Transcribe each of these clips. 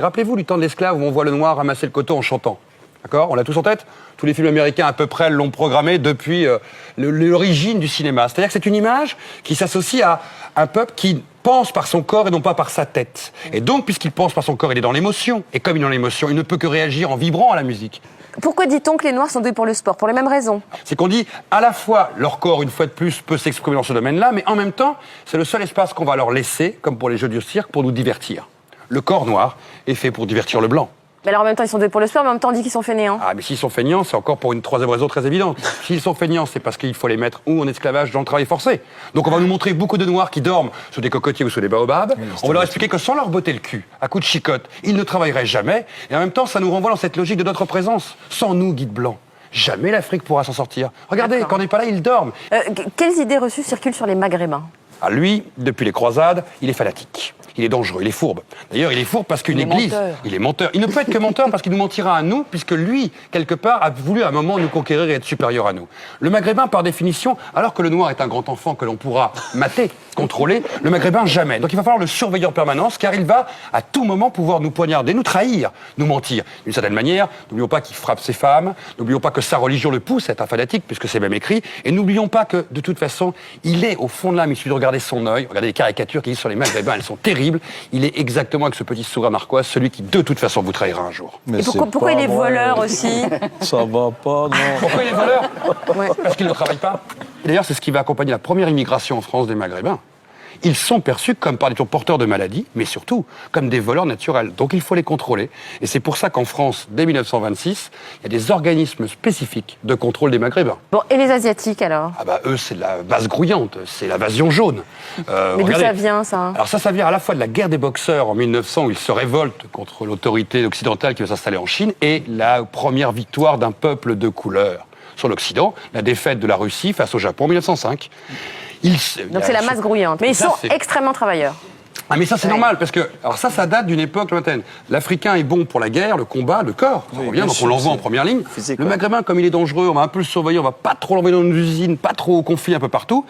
Rappelez-vous du temps de l'esclave où on voit le noir ramasser le coton en chantant. D'accord ? On l'a tous en tête ? Tous les films américains à peu près l'ont programmé depuis l'origine du cinéma. C'est-à-dire que c'est une image qui s'associe à un peuple qui pense par son corps et non pas par sa tête. Et donc, puisqu'il pense par son corps, il est dans l'émotion. Et comme il est dans l'émotion, il ne peut que réagir en vibrant à la musique. Pourquoi dit-on que les Noirs sont doués pour le sport? Pour les mêmes raisons. C'est qu'on dit, à la fois, leur corps, une fois de plus, peut s'exprimer dans ce domaine-là, mais en même temps, c'est le seul espace qu'on va leur laisser, comme pour les jeux du cirque, pour nous divertir. Le corps noir est fait pour divertir le blanc. Mais alors en même temps, ils sont doués pour le sport, mais en même temps, on dit qu'ils sont fainéants. Ah, mais s'ils sont feignants, c'est encore pour une troisième raison très évidente. S'ils sont feignants, c'est parce qu'il faut les mettre ou en esclavage dans le travail forcé. Donc on va nous montrer beaucoup de Noirs qui dorment sous des cocotiers ou sous des baobabs. On va leur expliquer que sans leur botter le cul, à coups de chicotte, ils ne travailleraient jamais. Et en même temps, ça nous renvoie dans cette logique de notre présence. Sans nous, guides blancs, jamais l'Afrique pourra s'en sortir. Regardez, quand on n'est pas là, ils dorment. Quelles idées reçues circulent sur les Maghrébins? Ah, lui, depuis les croisades, il est fanatique. Il est dangereux, il est fourbe. D'ailleurs, il est fourbe parce qu'une église... Il est menteur. Il ne peut être que menteur parce qu'il nous mentira à nous, puisque lui, quelque part, a voulu à un moment nous conquérir et être supérieur à nous. Le Maghrébin, par définition, alors que le noir est un grand enfant que l'on pourra mater, contrôler, le Maghrébin, jamais. Donc il va falloir le surveiller en permanence, car il va à tout moment pouvoir nous poignarder, nous trahir, nous mentir. D'une certaine manière, n'oublions pas qu'il frappe ses femmes, n'oublions pas que sa religion le pousse à être un fanatique, puisque c'est même écrit, et n'oublions pas que, de toute façon, il est au fond de l'âme, il suffit de regarder son œil, regardez les caricatures qu'il y a sur les Maghrébins, elles sont terribles. Il est exactement avec ce petit sourire narquois, celui qui, de toute façon, vous trahira un jour. Mais et pourquoi il est voleur aussi? Ça va pas, non. Pourquoi il est voleur? Parce qu'il ne travaille pas. Et d'ailleurs, c'est ce qui va accompagner la première immigration en France des Maghrébins. Ils sont perçus comme par des porteurs de maladies, mais surtout comme des voleurs naturels. Donc il faut les contrôler. Et c'est pour ça qu'en France, dès 1926, il y a des organismes spécifiques de contrôle des Maghrébins. Bon, et les Asiatiques alors? Ah bah eux, c'est la base grouillante, c'est l'invasion jaune. Mais d'où ça vient, ça? Alors ça vient à la fois de la guerre des boxeurs en 1900, où ils se révoltent contre l'autorité occidentale qui va s'installer en Chine, et la première victoire d'un peuple de couleur sur l'Occident, la défaite de la Russie face au Japon en 1905. Donc c'est la masse grouillante. Mais ils sont extrêmement travailleurs. Ah mais ça c'est normal, parce que alors ça date d'une époque lointaine. L'Africain est bon pour la guerre, le combat, le corps, ça revient, donc on l'envoie en première ligne. Le Maghrébin, comme il est dangereux, on va un peu le surveiller, on va pas trop l'envoyer dans nos usines, pas trop au conflit un peu partout.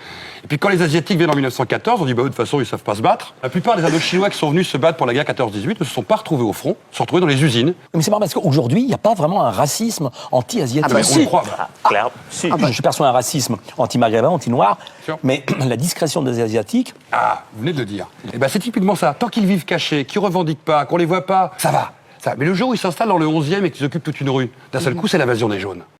Et puis quand les Asiatiques viennent en 1914, on dit bah eux, de toute façon ils savent pas se battre. La plupart des Indochinois qui sont venus se battre pour la guerre 14-18 ne se sont pas retrouvés au front, se sont retrouvés dans les usines. Mais c'est marrant parce qu'aujourd'hui, il n'y a pas vraiment un racisme anti-asiatique. Ah bah, on le croit. Je perçois un racisme anti-maghrébin, anti-noir, mais la discrétion des Asiatiques... Ah, vous venez de le dire. Et ben c'est typiquement ça. Tant qu'ils vivent cachés, qu'ils revendiquent pas, qu'on les voit pas, ça va. Mais le jour où ils s'installent dans le 11e et qu'ils occupent toute une rue, d'un seul coup, c'est l'invasion des jaunes.